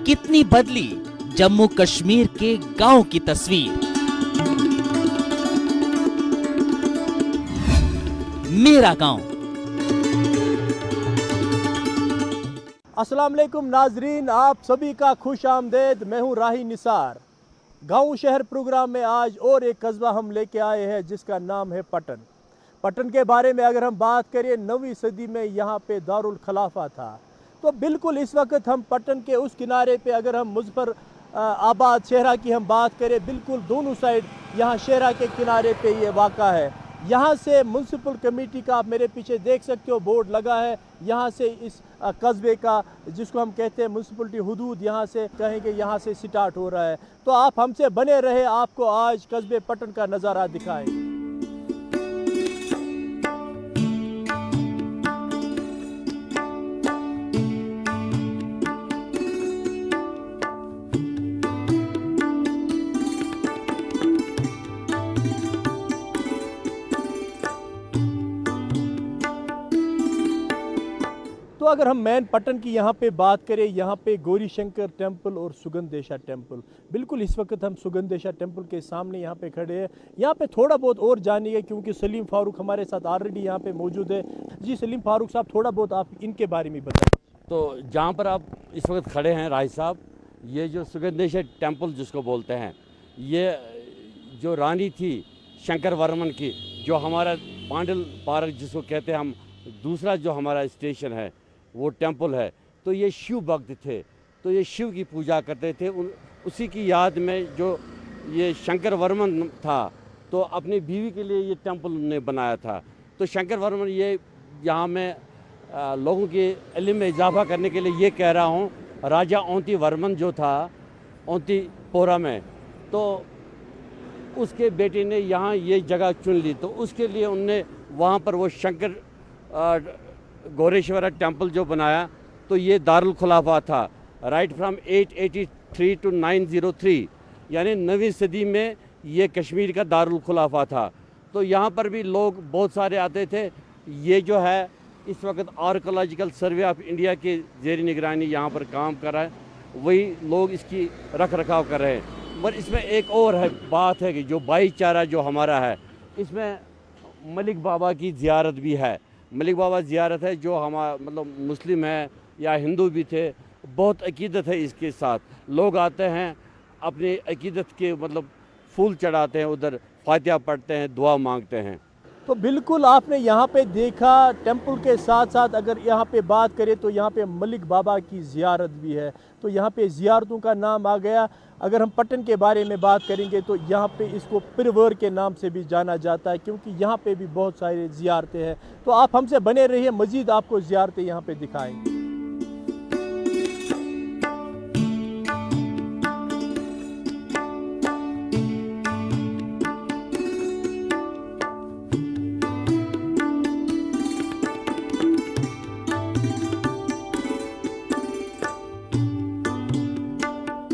कितनी बदली जम्मू कश्मीर के गांव की तस्वीर। मेरा गांव। अस्सलाम वालेकुम नाजरीन, आप सभी का खुश आमदेद। मैं हूं राही निसार। गांव शहर प्रोग्राम में आज और एक कस्बा हम लेके आए हैं जिसका नाम है पटन। पटन के बारे में अगर हम बात करें, 9वीं सदी में यहाँ पे दारुल खलाफा था। तो बिल्कुल इस वक्त हम पटन के उस किनारे पे, अगर हम मुजफ्फर आबाद शहरा की हम बात करें, बिल्कुल दोनों साइड यहाँ शहरा के किनारे पे ये वाक़ा है। यहाँ से म्यूनसिपल कमेटी का आप मेरे पीछे देख सकते हो बोर्ड लगा है। यहाँ से इस कस्बे का, जिसको हम कहते हैं म्यूनसिपलिटी हुदूद, यहाँ से कहेंगे यहाँ से स्टार्ट हो रहा है। तो आप हमसे बने रहे, आपको आज कस्बे पटन का नज़ारा दिखाएं। तो अगर हम मैन पटन की यहाँ पे बात करें, यहाँ पे गौरी शंकर टेम्पल और सुगंधेशा टेम्पल। बिल्कुल इस वक्त हम सुगंधेशा टेम्पल के सामने यहाँ पे खड़े हैं। यहाँ पे थोड़ा बहुत और जानिए क्योंकि सलीम फारूक हमारे साथ ऑलरेडी यहाँ पे मौजूद है। जी सलीम फारूक साहब, थोड़ा बहुत आप इनके बारे में बताएं। तो जहाँ पर आप इस वक्त खड़े हैं राय साहब, ये जो सुगंधेशा टेम्पल जिसको बोलते हैं, ये जो रानी थी शंकर वर्मन की, जो हमारा पांडल पार्क जिसको कहते हैं हम, दूसरा जो हमारा स्टेशन है वो टेम्पल है। तो ये शिव भक्त थे, तो ये शिव की पूजा करते थे। उसी की याद में जो ये शंकर वर्मन था, तो अपनी बीवी के लिए ये टेम्पल उन्होंने बनाया था। तो शंकर वर्मन, ये यहाँ मैं लोगों के इल्म में इजाफा करने के लिए ये कह रहा हूँ, राजा औंती वर्मन जो था औंतीपोरा में, तो उसके बेटे ने यहाँ ये जगह चुन ली। तो उसके लिए उनने वहाँ पर वो शंकर गौरेश्वरा टेम्पल जो बनाया, तो ये दारुल खुलाफा था। राइट फ्रॉम 883 टू 903, यानी 9वीं सदी में ये कश्मीर का दारुल खुलाफा था। तो यहाँ पर भी लोग बहुत सारे आते थे। ये जो है इस वक्त आर्कोलॉजिकल सर्वे ऑफ इंडिया के ज़ेर निगरानी यहाँ पर काम कर रहा है, वही लोग इसकी रख रखाव कर रहे हैं। मगर इसमें एक और है बात है कि जो भाईचारा जो हमारा है, इसमें मलिक बाबा की ज़ियारत भी है। मलिक बाबा ज़ियारत है, जो हमारा मतलब मुस्लिम है या हिंदू भी थे, बहुत अकीदत है इसके साथ। लोग आते हैं, अपनी अकीदत के मतलब फूल चढ़ाते हैं, उधर फातिहा पढ़ते हैं, दुआ मांगते हैं। तो बिल्कुल आपने यहाँ पे देखा, टेम्पल के साथ साथ अगर यहाँ पे बात करें तो यहाँ पे मलिक बाबा की ज़ियारत भी है। तो यहाँ पे ज़ियारतों का नाम आ गया। अगर हम पटन के बारे में बात करेंगे तो यहाँ पे इसको पिरवर के नाम से भी जाना जाता है, क्योंकि यहाँ पे भी बहुत सारी ज़ियारतें हैं। तो आप हमसे बने रहिए, मज़ीद आपको ज़ियारतें यहाँ पे दिखाएंगे।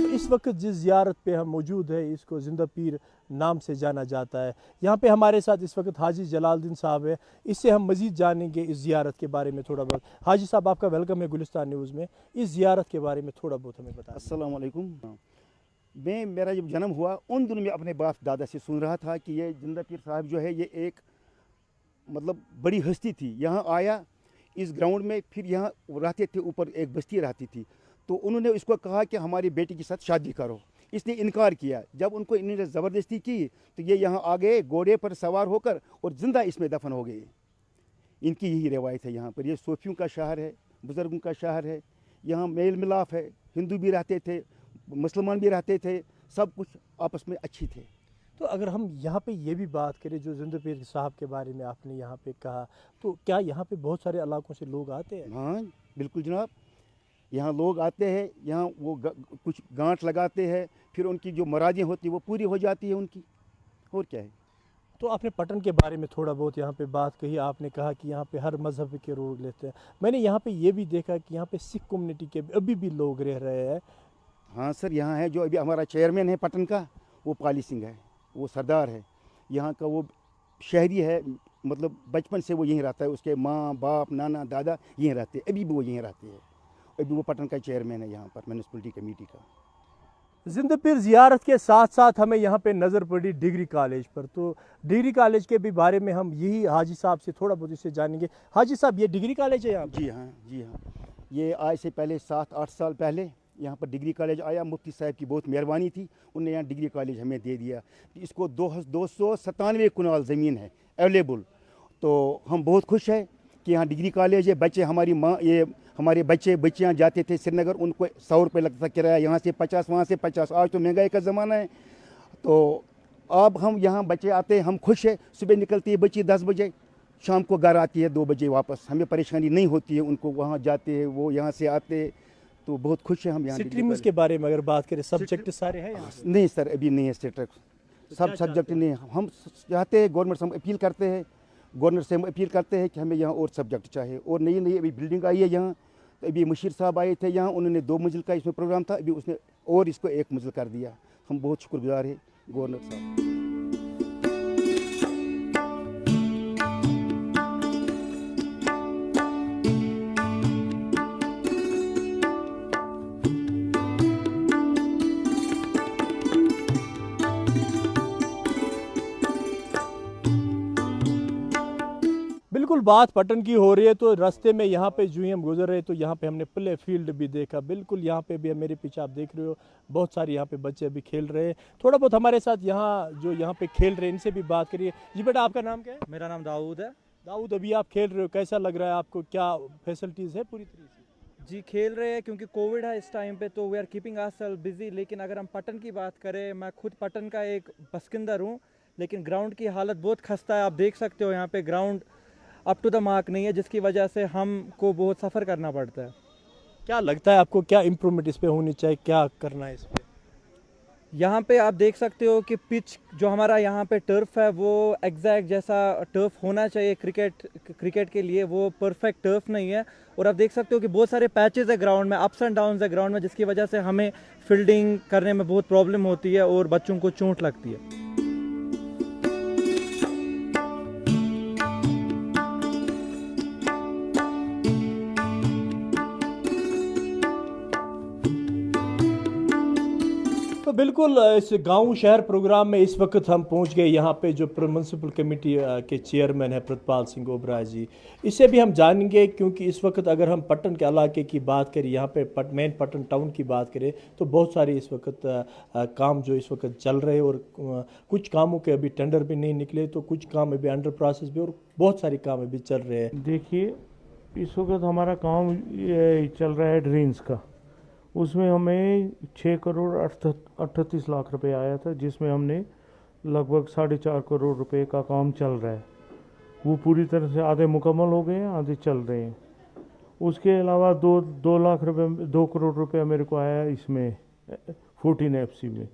इस वक्त जिस ज़ियारत पे हम मौजूद है, इसको जिंदा पीर नाम से जाना जाता है। यहाँ पे हमारे साथ इस वक्त हाजी जलालुद्दीन साहब है। इससे हम मज़ीद जानेंगे इस ज़ियारत के बारे में थोड़ा बहुत। हाजी साहब, आपका वेलकम है गुलिस्तान न्यूज़ में। इस ज़ियारत के बारे में थोड़ा बहुत हमें बताएं। अस्सलाम वालेकुम। मेरा जब जन्म हुआ उन दिनों में अपने बाप दादा से सुन रहा था कि ये जिंदा पीर साहब जो है, ये एक मतलब बड़ी हस्ती थी। यहाँ आया इस ग्राउंड में, फिर यहाँ रहते थे, ऊपर एक बस्ती रहती थी। तो उन्होंने इसको कहा कि हमारी बेटी के साथ शादी करो। इसने इनकार किया। जब उनको इन्होंने ज़बरदस्ती की तो ये यहाँ आ गए घोड़े पर सवार होकर और ज़िंदा इसमें दफन हो गए। इनकी यही रवायत है यहाँ पर। ये सूफियों का शहर है, बुज़ुर्गों का शहर है। यहाँ मेल मिलाप है, हिंदू भी रहते थे, मुसलमान भी रहते थे, सब कुछ आपस में अच्छी थे। तो अगर हम यहाँ पे ये भी बात करें, जो जिंदा पीर साहब के बारे में आपने यहाँ पे कहा, तो क्या यहाँ पे बहुत सारे इलाकों से लोग आते हैं? हाँ बिल्कुल जनाब, यहाँ लोग आते हैं। यहाँ वो कुछ गांठ लगाते हैं, फिर उनकी जो मुरादें होती है वो पूरी हो जाती है उनकी। और क्या है। तो आपने पटन के बारे में थोड़ा बहुत यहाँ पे बात कही। आपने कहा कि यहाँ पे हर मज़हब के लोग रहते हैं। मैंने यहाँ पे ये भी देखा कि यहाँ पे सिख कम्युनिटी के अभी भी लोग रह रहे हैं। हाँ सर, यहाँ है जो अभी हमारा चेयरमैन है पटन का, वो पाली सिंह है, वो सरदार है यहाँ का। वो शहरी है, मतलब बचपन से वो यहीं रहता है। उसके माँ बाप नाना दादा यहीं रहते हैं, अभी भी वो यहीं रहते हैं। अभी वो पटन का चेयरमैन है यहाँ पर म्यूनिसिपलिटी कमेटी का। जिंदपीर ज़ियारत के साथ साथ हमें यहाँ पे नज़र पड़ी डिग्री कॉलेज पर। तो डिग्री कॉलेज के भी बारे में हम यही हाजी साहब से थोड़ा बहुत इससे जानेंगे। हाजी साहब, ये डिग्री कॉलेज है यहाँ पे? जी हाँ, जी हाँ। ये आज से पहले 7-8 साल पहले यहाँ पर डिग्री कॉलेज आया। मुफ्ती साहब की बहुत मेहरबानी थी, उन्होंने यहाँ डिग्री कॉलेज हमें दे दिया। इसको 297 कनाल ज़मीन है अवेलेबल। तो हम बहुत खुश हैं कि यहाँ डिग्री कॉलेज है। बच्चे हमारे बच्चियाँ जाते थे श्रीनगर, उनको 100 रुपये लगता था किराया, यहाँ से 50, वहाँ से 50। आज तो महंगाई का ज़माना है, तो अब हम यहाँ बच्चे आते हैं, हम खुश हैं। सुबह निकलती है बच्ची 10 बजे, शाम को घर आती है 2 बजे वापस। हमें परेशानी नहीं होती है, उनको वहाँ जाते हैं, वो यहाँ से आते, तो बहुत खुश हैं हम यहाँ। स्ट्रीम्स के बारे में अगर बात करें, सब्जेक्ट सारे हैं यहाँ पे? नहीं सर, अभी नहीं है स्टेटस, सब सब्जेक्ट नहीं है। हम चाहते हैं गवर्नमेंट से, हम अपील करते हैं गवर्नमेंट से, हम अपील करते हैं कि हमें यहाँ और सब्जेक्ट चाहिए। और नई नई अभी बिल्डिंग आई है यहाँ, तो अभी मुशीर साहब आए थे यहाँ, उन्होंने 2 मंजिल का इसमें प्रोग्राम था, अभी उसने और इसको 1 मंजिल कर दिया। हम बहुत शुक्रगुजार हैं गवर्नर साहब। बिल्कुल बात पटन की हो रही है, तो रास्ते में यहाँ पे जो ही हम गुजर रहे तो यहाँ पे हमने प्ले फील्ड भी देखा। बिल्कुल यहाँ पे भी मेरे पीछे आप देख रहे हो, बहुत सारे यहाँ पे बच्चे अभी खेल रहे हैं। थोड़ा बहुत हमारे साथ यहाँ पे खेल रहे हैं, इनसे भी बात करिए। जी बेटा, आपका नाम क्या है? मेरा नाम दाऊद है। दाऊद, अभी आप खेल रहे हो, कैसा लग रहा है आपको? क्या फैसिलिटीज़ है पूरी तरह से? जी खेल रहे हैं, क्योंकि कोविड है इस टाइम पे, तो we are keeping ourselves busy. लेकिन अगर हम पटन की बात करें, मैं खुद पटन का एक बसिंदर हूँ, लेकिन ग्राउंड की हालत बहुत खस्ता है। आप देख सकते हो यहाँ पे ground up to the mark नहीं है, जिसकी वजह से हमको बहुत सफ़र करना पड़ता है। क्या लगता है आपको, क्या इम्प्रूवमेंट इस पे होनी चाहिए, क्या करना है इस पे? यहाँ पे आप देख सकते हो कि पिच जो हमारा यहाँ पे टर्फ है, वो एग्जैक्ट जैसा टर्फ होना चाहिए क्रिकेट के लिए, वो परफेक्ट टर्फ नहीं है। और आप देख सकते हो कि बहुत सारे पैचेस है ग्राउंड में, अप्स एंड डाउन्स है ग्राउंड में, जिसकी वजह से हमें फील्डिंग करने में बहुत प्रॉब्लम होती है और बच्चों को चोट लगती है। तो बिल्कुल इस गांव शहर प्रोग्राम में इस वक्त हम पहुंच गए यहाँ पे। जो म्यूनसिपल कमेटी के चेयरमैन है प्रतिपाल सिंह ओबराय जी, इससे भी हम जानेंगे, क्योंकि इस वक्त अगर हम पटन के इलाके की बात करें, यहाँ पे मेन पटन टाउन की बात करें, तो बहुत सारे इस वक्त काम जो इस वक्त चल रहे हैं, और कुछ कामों के अभी टेंडर भी नहीं निकले, तो कुछ काम अभी अंडर प्रोसेस भी, और बहुत सारे काम अभी चल रहे हैं। देखिए, इस वक्त हमारा काम ये चल रहा है ड्रेन्स का। उसमें हमें 6 करोड़ 38 लाख रुपए आया था, जिसमें हमने लगभग 4.5 करोड़ रुपए का काम चल रहा है। वो पूरी तरह से आधे मुकम्मल हो गए हैं, आधे चल रहे हैं। उसके अलावा 2 करोड़ रुपए मेरे को आया इसमें 14 FC में।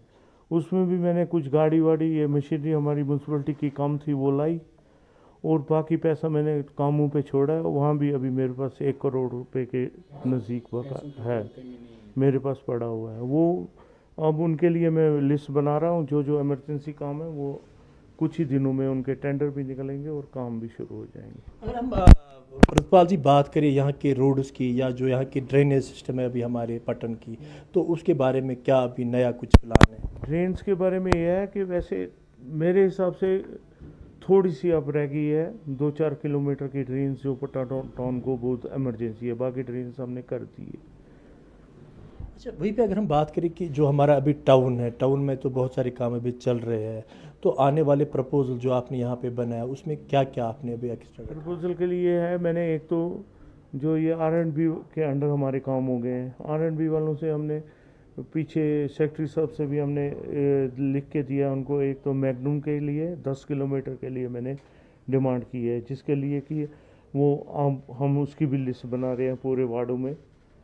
उसमें भी मैंने कुछ गाड़ी वाड़ी, ये मशीनरी हमारी म्यूनसिपलिटी की कम थी, वो लाई, और बाकी पैसा मैंने कामों पे छोड़ा है। वहाँ भी अभी मेरे पास 1 करोड़ रुपए के नज़दीक है मेरे पास पड़ा हुआ है। वो अब उनके लिए मैं लिस्ट बना रहा हूँ, जो इमरजेंसी काम है वो कुछ ही दिनों में उनके टेंडर भी निकलेंगे और काम भी शुरू हो जाएंगे। अगर हम प्रतिपाल जी बात करें यहाँ के रोड्स की, या जो यहाँ की ड्रेनेज सिस्टम है अभी हमारे पटन की, तो उसके बारे में क्या अभी नया कुछ प्लान है? ड्रेन्स के बारे में यह है कि वैसे मेरे हिसाब से थोड़ी सी अब रह गई है, 2-4 किलोमीटर की ड्रेन्स जो पटन टाउन को बहुत इमरजेंसी है, बाकी ड्रेन्स हमने कर दी है। अच्छा, वहीं पे अगर हम बात करें कि जो हमारा अभी टाउन है, टाउन में तो बहुत सारे काम अभी चल रहे हैं, तो आने वाले प्रपोजल जो आपने यहाँ पे बनाया, उसमें क्या क्या आपने अभी एक्स्ट्रा प्रपोजल के लिए है? मैंने एक तो जो ये R&B के अंडर हमारे काम हो गए हैं, R&B वालों से हमने पीछे सेक्रेटरी साहब से भी हमने लिख के दिया उनको। एक तो मैग्नम के लिए 10 किलोमीटर के लिए मैंने डिमांड की है, जिसके लिए कि वो हम उसकी भी लिस्ट बना रहे हैं पूरे वार्डों में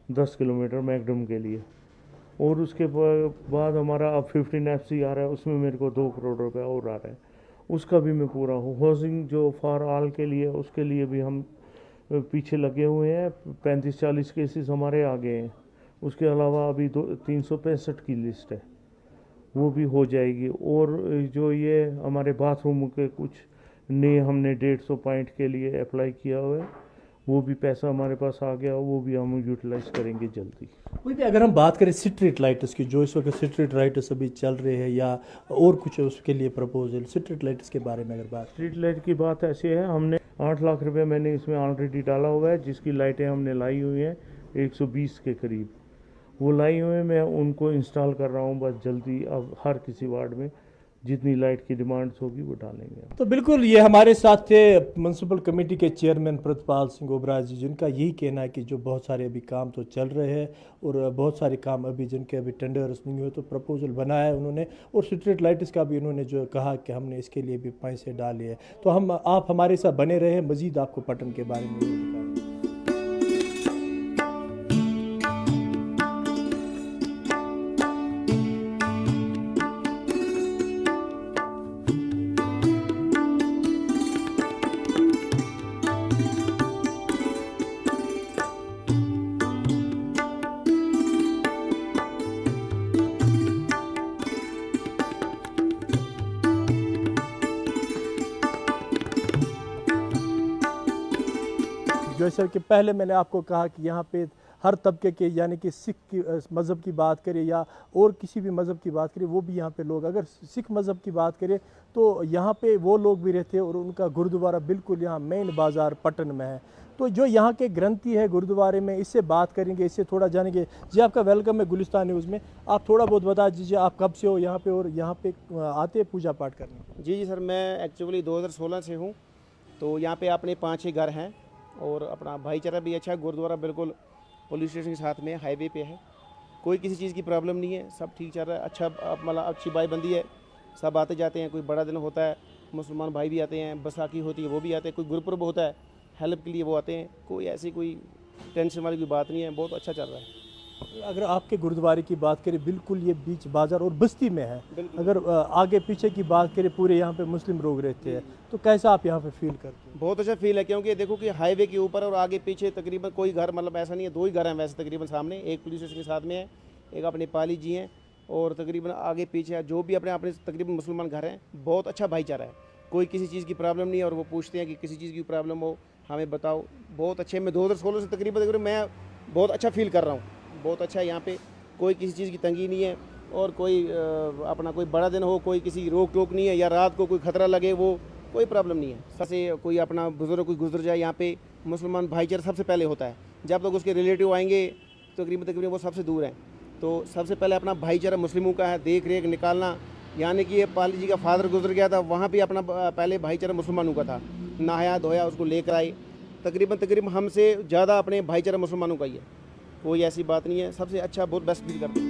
10 किलोमीटर मैग्नम के लिए। और उसके बाद हमारा अब 15 FC आ रहा है, उसमें मेरे को 2 करोड़ रुपया और आ रहा है, उसका भी मैं पूरा हूँ। हाउसिंग जो फॉर ऑल के लिए, उसके लिए भी हम पीछे लगे हुए हैं। 35-40 केसेस हमारे आ गए हैं। उसके अलावा अभी 365 की लिस्ट है, वो भी हो जाएगी। और जो ये हमारे बाथरूम के कुछ नए हमने 150 पॉइंट के लिए अप्लाई किया हुआ है, वो भी पैसा हमारे पास आ गया, वो भी हम यूटिलाइज करेंगे जल्दी। वही भी अगर हम बात करें स्ट्रीट लाइट्स की, जो इस वक्त स्ट्रीट लाइट्स अभी चल रहे हैं या और कुछ उसके लिए प्रपोजल, स्ट्रीट लाइट्स के बारे में अगर बात। स्ट्रीट लाइट की बात ऐसी है, हमने 8 लाख रुपए मैंने इसमें ऑलरेडी डाला हुआ है, जिसकी लाइटें हमने लाई हुई हैं 120 के करीब। वो लाई हुई है, मैं उनको इंस्टॉल कर रहा हूँ बस जल्दी। अब हर किसी वार्ड में जितनी लाइट की डिमांड्स होगी वो डालेंगे। तो बिल्कुल ये हमारे साथ थे म्यूनसिपल कमेटी के चेयरमैन प्रतिपाल सिंह ओबराज जी, जिनका यही कहना है कि जो बहुत सारे अभी काम तो चल रहे हैं और बहुत सारे काम अभी जिनके अभी टेंडर्स नहीं हुए तो प्रपोजल बनाया है उन्होंने, और स्ट्रीट लाइट्स का भी उन्होंने जो कहा कि हमने इसके लिए भी पैसे डाले हैं। तो आप हमारे साथ बने रहे, मजीद आपको पटन के बारे में बताएंगे। जैसा कि पहले मैंने आपको कहा कि यहाँ पे हर तबके के, यानी कि सिख की मज़हब की बात करें या और किसी भी मज़हब की बात करें, वो भी यहाँ पे लोग, अगर सिख मज़हब की बात करें तो यहाँ पे वो लोग भी रहते हैं और उनका गुरुद्वारा बिल्कुल यहाँ मेन बाज़ार पटन में है। तो जो यहाँ के ग्रंथी है गुरुद्वारे में, इससे बात करेंगे, इससे थोड़ा जानेंगे। जी आपका वेलकम है गुलिस्तान न्यूज़ में। आप थोड़ा बहुत बता दीजिए, आप कब से हो यहाँ पे और यहाँ पे आते हैं पूजा पाठ करने? जी सर, मैं एक्चुअली 2016 से हूँ। तो यहाँ पे अपने 5-6 घर हैं और अपना भाईचारा भी अच्छा है। गुरुद्वारा बिल्कुल पुलिस स्टेशन के साथ में, हाईवे पे है। कोई किसी चीज़ की प्रॉब्लम नहीं है, सब ठीक चल रहा है। अच्छा मतलब अच्छी भाईबंदी है, सब आते जाते हैं। कोई बड़ा दिन होता है, मुसलमान भाई भी आते हैं, बैसाखी होती है वो भी आते हैं, कोई गुरुपुरब होता है हेल्प के लिए वो आते हैं। कोई ऐसी कोई टेंशन वाली कोई बात नहीं है, बहुत अच्छा चल रहा है। अगर आपके गुरुद्वारे की बात करें, बिल्कुल ये बीच बाज़ार और बस्ती में है। अगर आगे पीछे की बात करें, पूरे यहाँ पे मुस्लिम लोग रहते हैं, तो कैसा आप यहाँ पे फील करते हैं? बहुत अच्छा फील है, क्योंकि देखो कि हाईवे के ऊपर और आगे पीछे तकरीबन कोई घर, मतलब ऐसा नहीं है, 2 ही घर हैं वैसे तकरीबन सामने। एक पुलिस स्टेशन के साथ में है, एक अपने पाली जी हैं, और तकरीबन आगे पीछे जो भी अपने तकरीबन मुसलमान घर हैं। बहुत अच्छा भाईचारा है, कोई किसी चीज़ की प्रॉब्लम नहीं है। और वो पूछते हैं कि किसी चीज़ की प्रॉब्लम हो हमें बताओ। बहुत अच्छे, मैं 2016 से तकरीबन मैं बहुत अच्छा फील कर रहा हूँ। बहुत अच्छा है यहाँ पे, कोई किसी चीज़ की तंगी नहीं है। और कोई अपना कोई बड़ा दिन हो, कोई किसी रोक टोक नहीं है, या रात को कोई खतरा लगे, वो कोई प्रॉब्लम नहीं है। सबसे कोई अपना बुजुर्ग कोई गुजर जाए, यहाँ पे मुसलमान भाईचारा सबसे पहले होता है। जब तक उसके रिलेटिव आएंगे तकरीबन वो सबसे दूर हैं, तो सबसे पहले अपना भाईचारा मुस्लिमों का है, देख रेख निकालना। यानी कि ये पाली जी का फादर गुजर गया था, वहाँ भी अपना पहले भाईचारा मुसलमानों का था। नहाया धोया, उसको लेकर आए। तकरीबन हमसे ज़्यादा अपने भाईचारा मुसलमानों का ही है, कोई ऐसी बात नहीं है। सबसे अच्छा बहुत बेस्ट फील करते हैं।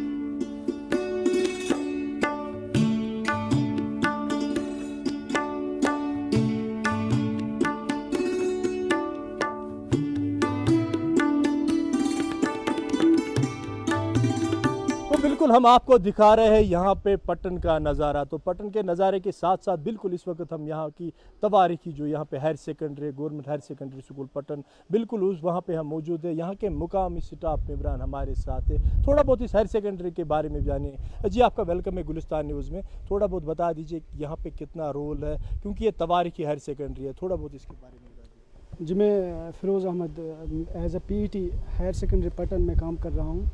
बिल्कुल हम आपको दिखा रहे हैं यहाँ पे पटन का नज़ारा। तो पटन के नज़ारे के साथ साथ बिल्कुल इस वक्त हम यहाँ की तवारीखी, जो यहाँ पे higher secondary, government higher secondary school Patan, बिल्कुल उस वहाँ पे हम मौजूद है। यहाँ के मुकामी स्टाफ मेंबरान हमारे साथ है। थोड़ा बहुत इस हायर सेकेंडरी के बारे में जानिए। जी आपका वेलकम है गुलिस्तान न्यूज़ में। थोड़ा बहुत बता दीजिए कि यहाँ पे कितना रोल है, क्योंकि ये तवारीखी हायर सेकेंडरी है, थोड़ा बहुत इसके बारे में बता दीजिए। जी, मैं Firoz Ahmad as a PET higher secondary Patan में काम कर रहा हूँ।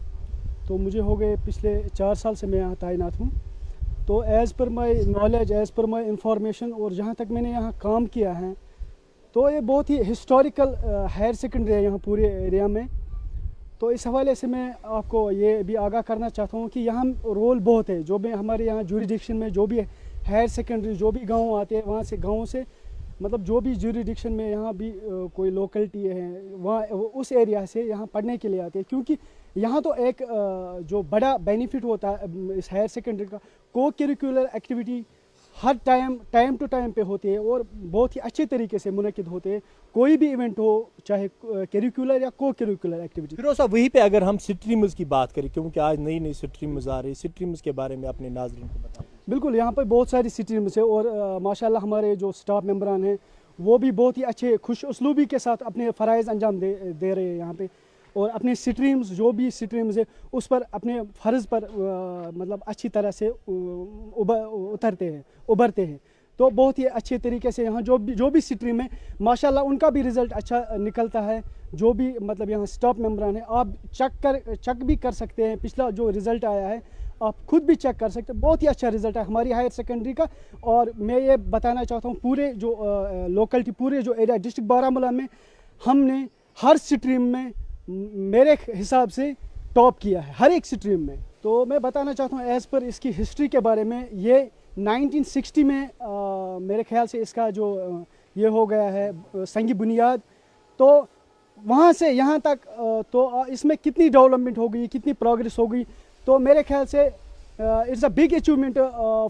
तो मुझे हो गए पिछले 4 साल से मैं यहाँ तैनात हूँ। तो as per my knowledge, as per my information, और जहाँ तक मैंने यहाँ काम किया है, तो ये बहुत ही हिस्टोरिकल हायर सेकेंडरी है यहाँ पूरे एरिया में। तो इस हवाले से मैं आपको ये भी आगाह करना चाहता हूँ कि यहाँ रोल बहुत है। जो भी हमारे यहाँ जुरिडिक्शन में जो भी हायर सेकेंडरी, जो भी गाँव आते हैं, वहाँ से गाँव से मतलब जो भी जुरिडिक्शन में यहाँ भी कोई लोकलिटी है, वहाँ उस एरिया से यहाँ पढ़ने के लिए आते हैं। क्योंकि यहाँ तो एक जो बड़ा बेनिफिट होता है इस हायर सेकेंडरी का, को करिकुलर एक्टिविटी हर टाइम टू टाइम पे होती है और बहुत ही अच्छे तरीके से मुनक्किद होते हैं। कोई भी इवेंट हो, चाहे करिकुलर या को करिकुलर एक्टिविटी। फिर साहब, वहीं पे अगर हम स्ट्रीम्स की बात करें, क्योंकि आज नई नई स्ट्रीम्स आ रही है, स्ट्रीम्स के बारे में अपने नाज़रीन को बताओ। बिल्कुल, यहाँ पर बहुत सारी स्ट्रीम्स है और माशाल्लाह हमारे जो स्टाफ मेंबरान हैं वो भी बहुत ही अच्छे खुश उसलूबी के साथ अपने फ़राइज़ अंजाम दे रहे हैं यहाँ पे। और अपने स्ट्रीम्स, जो भी स्ट्रीम्स है, उस पर अपने फ़र्ज़ पर मतलब अच्छी तरह से उभरते हैं। तो बहुत ही अच्छे तरीके से यहाँ जो भी स्ट्रीम है माशाल्लाह उनका भी रिज़ल्ट अच्छा निकलता है। जो भी मतलब यहाँ स्टाफ मेंबरान है, आप चेक भी कर सकते हैं, पिछला जो रिज़ल्ट आया है आप खुद भी चेक कर सकते हैं। बहुत ही अच्छा रिज़ल्ट है हमारी हायर सेकेंडरी का। और मैं ये बताना चाहता हूँ पूरे जो लोकलिटी, पूरे जो एरिया डिस्ट्रिक्ट बारामूला में हमने हर स्ट्रीम में मेरे हिसाब से टॉप किया है, हर एक स्ट्रीम में। तो मैं बताना चाहता हूँ एज़ पर इसकी हिस्ट्री के बारे में, ये 1960 में मेरे ख्याल से इसका जो ये हो गया है संगी बुनियाद, तो वहाँ से यहाँ तक तो इसमें कितनी डेवलपमेंट हो गई, कितनी प्रोग्रेस हो गई। तो मेरे ख्याल से it's a big achievement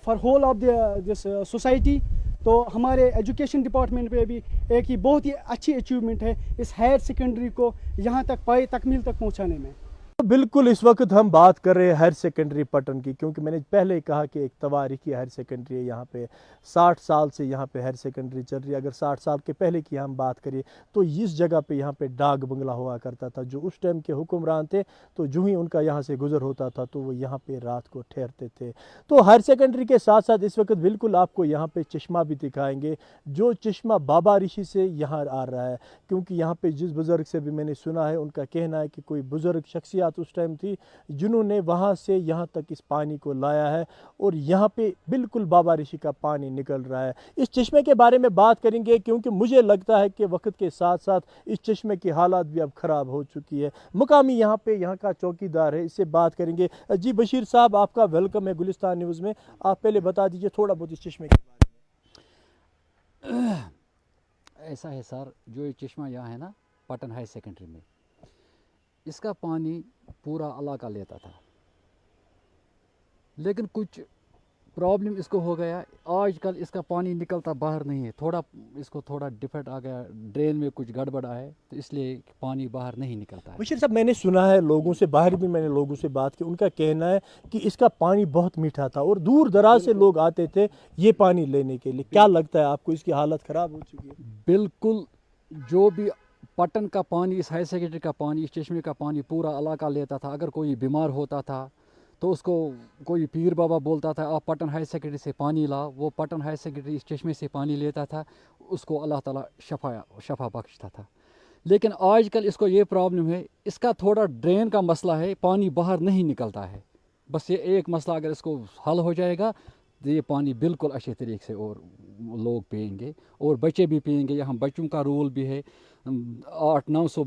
for whole of this society. तो हमारे एजुकेशन डिपार्टमेंट पे भी एक ही बहुत ही अच्छी अचीवमेंट है इस हायर सेकेंडरी को यहाँ तक पाए तकमील तक पहुँचाने में। बिल्कुल इस वक्त हम बात कर रहे हैं हायर सेकेंडरी पटन की, क्योंकि मैंने पहले ही कहा कि एक तवारीखी हायर सेकेंडरी है। यहाँ पे 60 साल से यहाँ पे हायर सेकेंडरी चल रही है। अगर 60 साल के पहले की हम बात करें तो इस जगह पे यहाँ पे डाक बंगला हुआ करता था। जो उस टाइम के हुक्मरान थे तो जो ही उनका यहाँ से गुजर होता था तो वो यहाँ पे रात को ठहरते थे। तो हायर सेकेंडरी के साथ साथ इस वक्त बिल्कुल आपको यहाँ पे चश्मा भी दिखाएंगे, जो चश्मा बाबा ऋषि से यहाँ आ रहा है। क्योंकि यहाँ पे जिस बुज़ुर्ग से भी मैंने सुना है, उनका कहना है कि कोई बुज़ुर्ग शख्सियत उस टाइम थी जिन्होंने वहाँ से यहाँ तक इस पानी को लाया है और यहाँ पे बिल्कुल बाबा ऋषि का पानी निकल रहा है। इस चश्मे के बारे में बात करेंगे क्योंकि मुझे लगता है कि वक्त के साथ साथ इस चश्मे की हालात भी अब ख़राब हो चुकी है। मुकामी यहाँ पे यहाँ का चौकीदार है, इससे बात करेंगे। जी बशीर साहब, आपका वेलकम है गुलिस्तान न्यूज़ में। आप पहले बता दीजिए थोड़ा बहुत इस चश्मे के बारे में। ऐसा है सर, जो ये चश्मा यहाँ है ना पटन हाई सेकेंडरी में, इसका पानी पूरा इलाका लेता था, लेकिन कुछ प्रॉब्लम इसको हो गया। आजकल इसका पानी निकलता बाहर नहीं है, थोड़ा डिफेक्ट आ गया, ड्रेन में कुछ गड़बड़ है, तो इसलिए पानी बाहर नहीं निकलता है। बशीर साहब, मैंने सुना है लोगों से, बाहर भी मैंने लोगों से बात की, उनका कहना है कि इसका पानी बहुत मीठा था और दूर दराज से लोग आते थे ये पानी लेने के लिए। क्या लगता है आपको, इसकी हालत ख़राब हो चुकी है? बिल्कुल, जो भी पटन का पानी, इस हाई सेकेंडरी का पानी, इस चश्मे का पानी पूरा इलाका लेता था। अगर कोई बीमार होता था तो उसको कोई पीर बाबा बोलता था आप पटन हाई सेकेंडरी से पानी ला, वो पटन हाई सेकेंडरी इस चश्मे से पानी लेता था, उसको अल्लाह ताला शफा बख्शता था। लेकिन आजकल इसको ये प्रॉब्लम है, इसका थोड़ा ड्रेन का मसला है, पानी बाहर नहीं निकलता है। बस ये एक मसला अगर इसको हल हो जाएगा तो ये पानी बिल्कुल अच्छे तरीके से और लोग पिएंगे और बच्चे भी पिएंगे। यहाँ बच्चों का रूल भी है, 800-900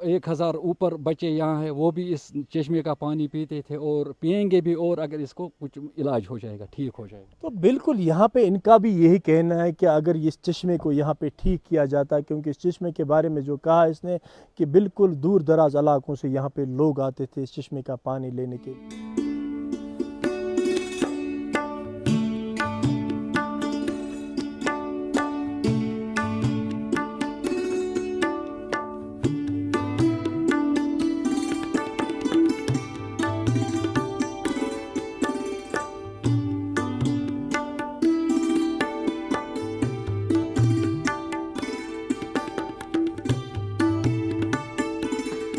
1000 ऊपर बच्चे यहाँ हैं, वो भी इस चश्मे का पानी पीते थे और पिएंगे भी। और अगर इसको कुछ इलाज हो जाएगा, ठीक हो जाएगा। तो बिल्कुल यहाँ पे इनका भी यही कहना है कि अगर इस चश्मे को यहाँ पे ठीक किया जाता, क्योंकि इस चश्मे के बारे में जो कहा इसने कि बिल्कुल दूर दराज इलाकों से यहाँ पे लोग आते थे इस चश्मे का पानी लेने के लिए।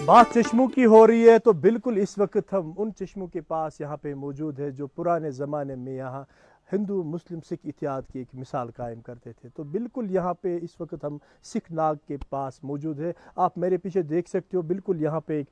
बात चश्मों की हो रही है तो बिल्कुल इस वक्त हम उन चश्मों के पास यहाँ पे मौजूद है जो पुराने ज़माने में यहाँ हिंदू मुस्लिम सिख इत्तेहाद की एक मिसाल कायम करते थे। तो बिल्कुल यहाँ पे इस वक्त हम सिख नाग के पास मौजूद है। आप मेरे पीछे देख सकते हो, बिल्कुल यहाँ पे एक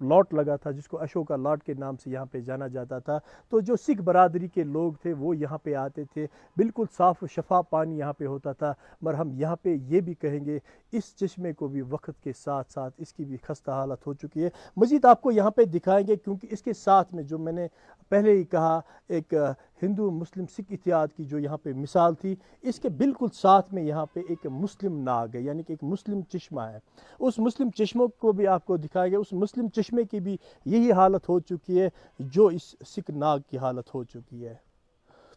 लॉट लगा था जिसको अशोका लॉट के नाम से यहाँ पे जाना जाता था। तो जो सिख बरादरी के लोग थे वो यहाँ पे आते थे, बिल्कुल साफ़ शफाफ पानी यहाँ पे होता था। मगर हम यहाँ पे ये भी कहेंगे इस चश्मे को भी वक्त के साथ साथ इसकी भी खस्ता हालत हो चुकी है। मज़ीद आपको यहाँ पे दिखाएंगे क्योंकि इसके साथ में जो मैंने पहले ही कहा एक हिंदू मुस्लिम सिख इत्तेहाद की जो यहाँ पे मिसाल थी, इसके बिल्कुल साथ में यहाँ पे एक मुस्लिम नाग है, यानी कि एक मुस्लिम चश्मा है। उस मुस्लिम चश्मों को भी आपको दिखाएंगे। उस मुस्लिम चश्मे की भी यही हालत हो चुकी है जो इस सिख नाग की हालत हो चुकी है।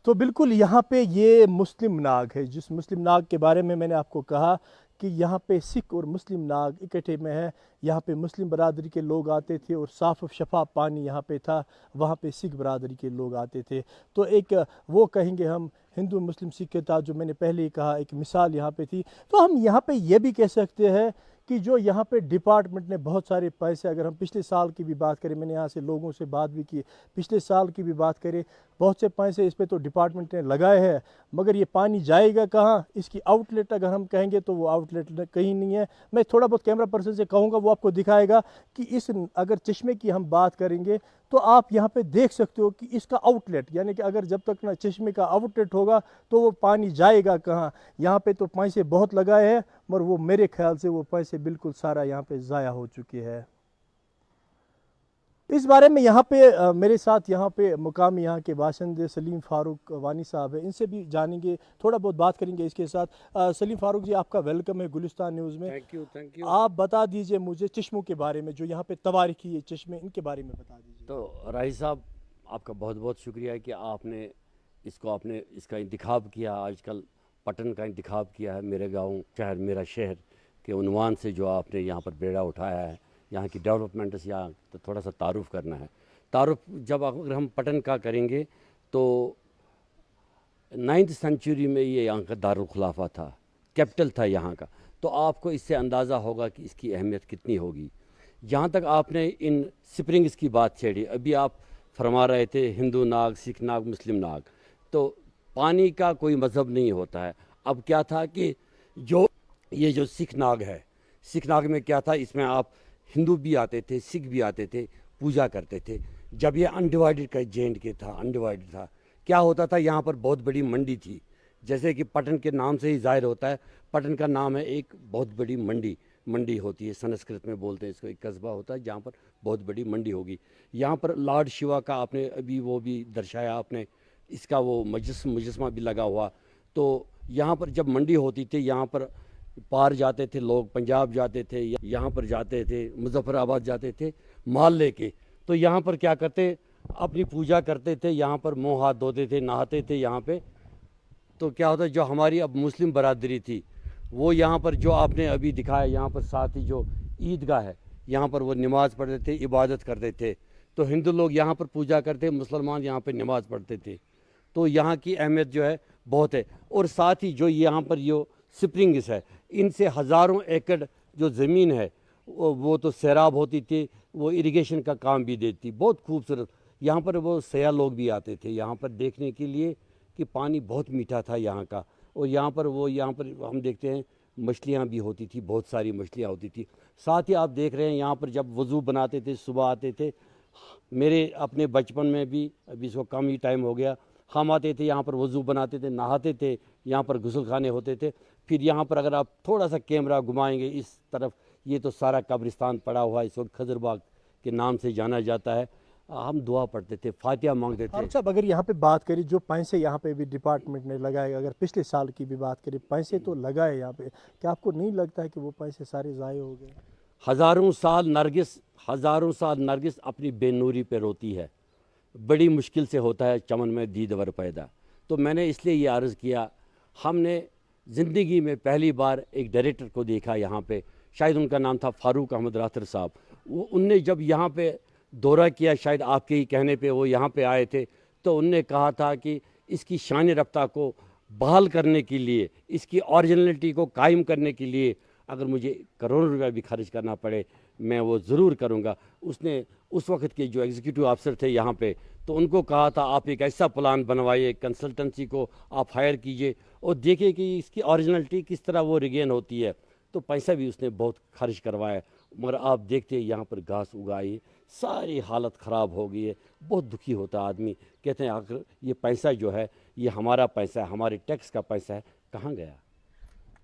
तो बिल्कुल यहाँ पे ये मुस्लिम नाग है, जिस मुस्लिम नाग के बारे में मैंने आपको कहा कि यहाँ पे सिख और मुस्लिम नाग इकट्ठे में है। यहाँ पे मुस्लिम बरादरी के लोग आते थे और साफ़ शफाफ पानी यहाँ पे था, वहाँ पे सिख बरादरी के लोग आते थे। तो एक वो कहेंगे हम हिंदू मुस्लिम सिख के था जो मैंने पहले ही कहा एक मिसाल यहाँ पे थी। तो हम यहाँ पे ये भी कह सकते हैं कि जो यहाँ पे डिपार्टमेंट ने बहुत सारे पैसे, अगर हम पिछले साल की भी बात करें, मैंने यहाँ से लोगों से बात भी की, पिछले साल की भी बात करें बहुत से पैसे इस पे तो डिपार्टमेंट ने लगाए हैं, मगर ये पानी जाएगा कहाँ? इसकी आउटलेट अगर हम कहेंगे तो वो आउटलेट कहीं नहीं है। मैं थोड़ा बहुत कैमरा पर्सन से कहूँगा, वो आपको दिखाएगा कि इस अगर चश्मे की हम बात करेंगे तो आप यहाँ पे देख सकते हो कि इसका आउटलेट, यानी कि अगर जब तक ना चश्मे का आउटलेट होगा तो वो पानी जाएगा कहाँ? यहाँ पे तो पैसे बहुत लगाए हैं, मगर वो मेरे ख्याल से वो पैसे बिल्कुल सारा यहाँ पे ज़ाया हो चुके हैं। इस बारे में यहाँ पे मेरे साथ यहाँ पे मुकामी यहाँ के बाशिंदे सलीम फारूक वानी साहब है, इनसे भी जानेंगे, थोड़ा बहुत बात करेंगे इसके साथ। सलीम फारूक जी, आपका वेलकम है गुलिस्तान न्यूज़ में। Thank you. आप बता दीजिए मुझे चश्मों के बारे में, जो यहाँ पे तवारीखी है चश्मे, इनके बारे में बता दीजिए। तो राही साहब, आपका बहुत बहुत शुक्रिया है कि आपने इसका इंतखाब किया। आजकल पटन का इंतखाब किया है, मेरे गाँव शहर मेरा शहर के उन्वान से जो आपने यहाँ पर बेड़ा उठाया है, यहाँ की डेवलपमेंट से यहाँ तो थोड़ा सा तारुफ करना है। तारुफ जब अगर हम पटन का करेंगे तो 9th सेंचुरी में ये यहाँ का दारुल खुलाफा था, कैपिटल था यहाँ का। तो आपको इससे अंदाज़ा होगा कि इसकी अहमियत कितनी होगी। जहाँ तक आपने इन स्प्रिंग्स की बात छेड़ी, अभी आप फरमा रहे थे हिंदू नाग, सिख नाग, मुस्लिम नाग, तो पानी का कोई मज़हब नहीं होता है। अब क्या था कि ये जो सिख नाग है, सिख नाग में क्या था, इसमें आप हिंदू भी आते थे, सिख भी आते थे, पूजा करते थे। जब ये अनडिवाइडेड का J&K था, अनडिवाइडेड था, क्या होता था, यहाँ पर बहुत बड़ी मंडी थी। जैसे कि पटन के नाम से ही जाहिर होता है, पटन का नाम है एक बहुत बड़ी मंडी होती है, संस्कृत में बोलते हैं इसको, एक कस्बा होता है जहाँ पर बहुत बड़ी मंडी होगी। यहाँ पर लॉर्ड शिवा का आपने अभी वो भी दर्शाया आपने, इसका वो मुजस्मा भी लगा हुआ। तो यहाँ पर जब मंडी होती थी, यहाँ पर पार जाते थे लोग, पंजाब जाते थे, यहाँ पर जाते थे, मुजफ्फराबाद जाते थे माल लेके। तो यहाँ पर क्या करते, अपनी पूजा करते थे, यहाँ पर मुँह हाथ धोते थे, नहाते थे यहाँ पे। तो क्या होता है, जो हमारी अब मुस्लिम बरादरी थी वो यहाँ पर जो आपने अभी दिखाया, यहाँ पर साथ ही जो ईदगाह है, यहाँ पर वो नमाज़ पढ़ते थे, इबादत करते थे। तो हिंदू लोग यहाँ पर पूजा करते, मुसलमान यहाँ पर नमाज़ पढ़ते थे। तो यहाँ की अहमियत जो है बहुत है। और साथ ही जो यहाँ पर जो स्प्रिंग्स है, इनसे हज़ारों एकड़ जो ज़मीन है वो तो सैराब होती थी, वो इरिगेशन का काम भी देती, बहुत खूबसूरत। यहाँ पर वो सयाह लोग भी आते थे यहाँ पर देखने के लिए कि पानी बहुत मीठा था यहाँ का। और यहाँ पर हम देखते हैं मछलियाँ भी होती थी, बहुत सारी मछलियाँ होती थी। साथ ही आप देख रहे हैं यहाँ पर जब वज़ू बनाते थे, सुबह आते थे, मेरे अपने बचपन में भी, अभी इसको कम ही टाइम हो गया, हम आते थे यहाँ पर वज़ू बनाते थे, नहाते थे, यहाँ पर गुस्ल खाने होते थे। फिर यहाँ पर अगर आप थोड़ा सा कैमरा घुमाएंगे इस तरफ, ये तो सारा कब्रिस्तान पड़ा हुआ है, इस वक्त खजरबाग के नाम से जाना जाता है। हम दुआ पढ़ते थे, फातिहा मांगते थे। साहब, अगर यहाँ पे बात करें जो पैसे यहाँ पे भी डिपार्टमेंट ने लगाए, अगर पिछले साल की भी बात करें, पैसे तो लगाए यहाँ पे, क्या आपको नहीं लगता है कि वो पैसे सारे ज़ाय हो गए? हज़ारों साल नरगिस अपनी बेनूरी पे रोती है, बड़ी मुश्किल से होता है चमन में दीदवर पैदा। तो मैंने इसलिए ये अर्ज़ किया, हमने ज़िंदगी में पहली बार एक डायरेक्टर को देखा यहाँ पे, शायद उनका नाम था फारूक अहमद राथर साहब। उनने जब यहाँ पे दौरा किया, शायद आपके ही कहने पे वो यहाँ पे आए थे, तो उनने कहा था कि इसकी शान रफ्ता को बहाल करने के लिए, इसकी ओरिजिनलिटी को कायम करने के लिए अगर मुझे करोड़ों रुपया भी खर्च करना पड़े, मैं वो ज़रूर करूँगा। उसने उस वक्त के जो एग्जीक्यूटिव अफसर थे यहाँ पे, तो उनको कहा था आप एक ऐसा प्लान बनवाइए, कंसल्टेंसी को आप हायर कीजिए और देखिए कि इसकी ओरिजिनलिटी किस तरह वो रिगेन होती है। तो पैसा भी उसने बहुत खर्च करवाया, मगर आप देखते हैं यहाँ पर घास उगाई, सारी हालत ख़राब हो गई है। बहुत दुखी होता है आदमी, कहते हैं आखिर ये पैसा जो है, ये हमारा पैसा है, हमारे टैक्स का पैसा है, कहाँ गया?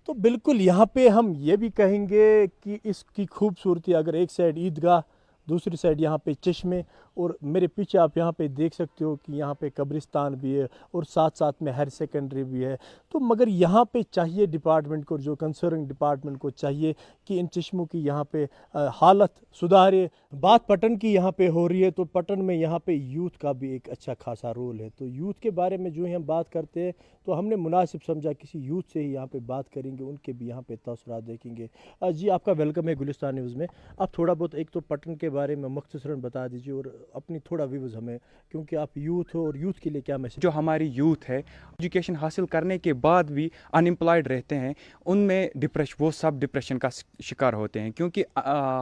तो बिल्कुल यहाँ पे हम ये भी कहेंगे कि इसकी खूबसूरती, अगर एक साइड ईदगाह, दूसरी साइड यहाँ पे चश्मे, और मेरे पीछे आप यहाँ पे देख सकते हो कि यहाँ पे कब्रिस्तान भी है और साथ साथ में हायर सेकेंडरी भी है। तो मगर यहाँ पे चाहिए डिपार्टमेंट को, जो कंसर्न डिपार्टमेंट को चाहिए कि इन चश्मों की यहाँ पे हालत सुधारे। बात पटन की यहाँ पे हो रही है, तो पटन में यहाँ पे यूथ का भी एक अच्छा खासा रोल है। तो यूथ के बारे में जो ही हम बात करते हैं, तो हमने मुनासिब समझा किसी यूथ से ही यहाँ पे बात करेंगे, उनके भी यहाँ पे तसरात देखेंगे। जी, आपका वेलकम है गुलिस्तान न्यूज़ में। आप थोड़ा बहुत एक तो पटन के बारे में मुख्तसरन बता दीजिए और अपनी थोड़ा व्यूज़ हमें, क्योंकि आप यूथ हो और यूथ के लिए क्या मैसेज? जो हमारी यूथ है एजुकेशन हासिल करने के बाद भी अनएम्प्लॉयड रहते हैं, उनमें वो सब डिप्रेशन का शिकार होते हैं, क्योंकि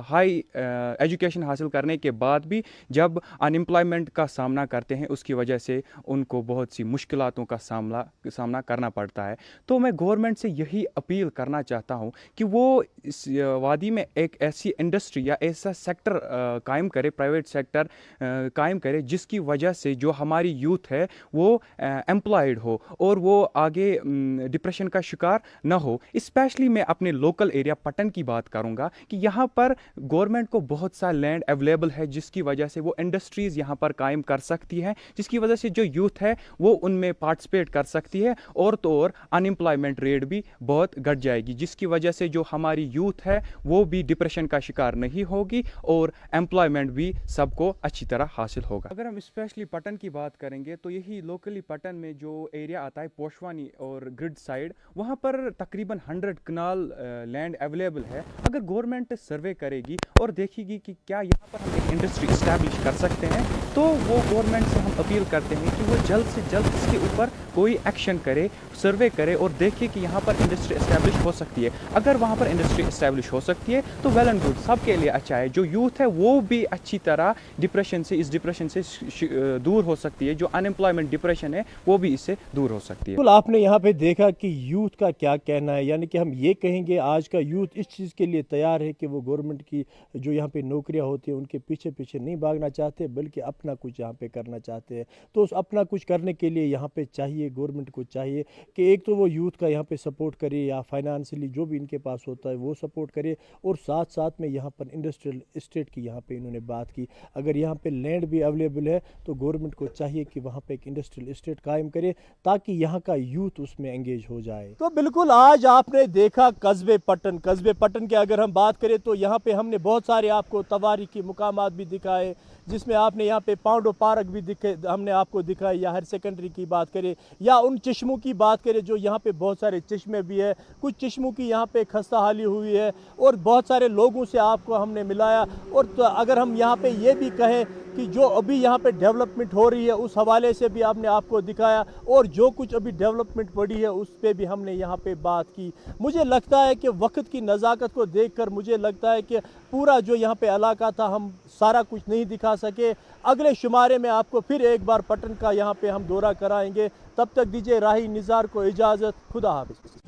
हाई एजुकेशन हासिल करने के बाद भी जब अनएम्प्लॉयमेंट का सामना करते हैं, उसकी वजह से उनको बहुत सी मुश्किलातों का सामना करना पड़ता है। तो मैं गवर्नमेंट से यही अपील करना चाहता हूँ कि वो इस वादी में एक ऐसी इंडस्ट्री या ऐसा सेक्टर कायम करे, प्राइवेट सेक्टर कायम करे, जिसकी वजह से जो हमारी यूथ है वो एम्प्लॉयड हो और वो आगे डिप्रेशन का शिकार ना हो। स्पेशली मैं अपने लोकल एरिया पटन की बात करूंगा कि यहाँ पर गवर्नमेंट को बहुत सा लैंड अवेलेबल है, जिसकी वजह से वो इंडस्ट्रीज़ यहाँ पर कायम कर सकती है, जिसकी वजह से जो यूथ है वो उनमें पार्टिसिपेट कर सकती है, और तो और अनएम्प्लॉयमेंट रेट भी बहुत घट जाएगी, जिसकी वजह से जो हमारी यूथ है वो भी डिप्रेशन का शिकार नहीं होगी और एम्प्लॉयमेंट भी सबको अच्छी तरह हासिल होगा। अगर हम स्पेशली पटन की बात करेंगे तो यही लोकली पटन में जो एरिया आता है पोशवानी और ग्रिड साइड, वहाँ पर तकरीबन 100 कनाल लैंड अवेलेबल है। अगर गवर्नमेंट सर्वे करेगी और देखेगी कि क्या यहाँ पर हम एक इंडस्ट्री इस्टेब्लिश कर सकते हैं, तो वो गवर्नमेंट से हम अपील करते हैं कि वो जल्द से जल्द इसके ऊपर कोई एक्शन करे, सर्वे करे और देखे कि यहाँ पर इंडस्ट्री इस्टेब्लिश हो सकती है। अगर वहाँ पर इंडस्ट्री इस्टेब्लिश हो सकती है तो वेल एंड गुड, सबके लिए अच्छा है। जो यूथ है वो भी अच्छी तरह इस डिप्रेशन से दूर हो सकती है, जो अनएम्प्लॉयमेंट डिप्रेशन है वो भी इससे दूर हो सकती है। बिल्कुल, आपने यहाँ पे देखा कि यूथ का क्या कहना है, यानी कि हम ये कहेंगे आज का यूथ इस चीज़ के लिए तैयार है कि वो गवर्नमेंट की जो यहाँ पे नौकरियाँ होती हैं उनके पीछे पीछे नहीं भागना चाहते, बल्कि अपना कुछ यहाँ पे करना चाहते हैं। तो उस अपना कुछ करने के लिए यहाँ पे चाहिए, गवर्नमेंट को चाहिए कि एक तो वो यूथ का यहाँ पे सपोर्ट करे, या फाइनेंशियली जो भी इनके पास होता है वो सपोर्ट करे, और साथ साथ में यहाँ पर इंडस्ट्रियल इस्टेट की यहाँ पे इन्होंने बात की। अगर यहाँ पे लैंड भी अवेलेबल है तो गवर्नमेंट को चाहिए कि वहाँ पे एक इंडस्ट्रियल इस्टेट कायम करे, ताकि यहाँ का यूथ उसमें एंगेज हो जाए। तो बिल्कुल, आज आपने देखा कस्बे पटन की अगर हम बात करें तो यहाँ पे हमने बहुत सारे आपको तवारीखी मुकामात भी दिखाए, जिसमें आपने यहाँ पे पाउंडो पार्क भी दिखे, हमने आपको दिखाई, या हायर सेकेंडरी की बात करें, या उन चश्मों की बात करें जो यहाँ पे बहुत सारे चश्मे भी है, कुछ चश्मों की यहाँ पे खस्ता हाली हुई है, और बहुत सारे लोगों से आपको हमने मिलाया। और तो अगर हम यहाँ पे ये भी कहें कि जो अभी यहाँ पे डेवलपमेंट हो रही है उस हवाले से भी हमने आपको दिखाया, और जो कुछ अभी डेवलपमेंट पड़ी है उस पर भी हमने यहाँ पे बात की। मुझे लगता है कि वक्त की नज़ाकत को देखकर मुझे लगता है कि पूरा जो यहाँ पे इलाका था हम सारा कुछ नहीं दिखा सके। अगले शुमारे में आपको फिर एक बार पटन का यहाँ पे हम दौरा कराएंगे। तब तक दीजिए राही निज़ार को इजाज़त। खुदा हाफिज़।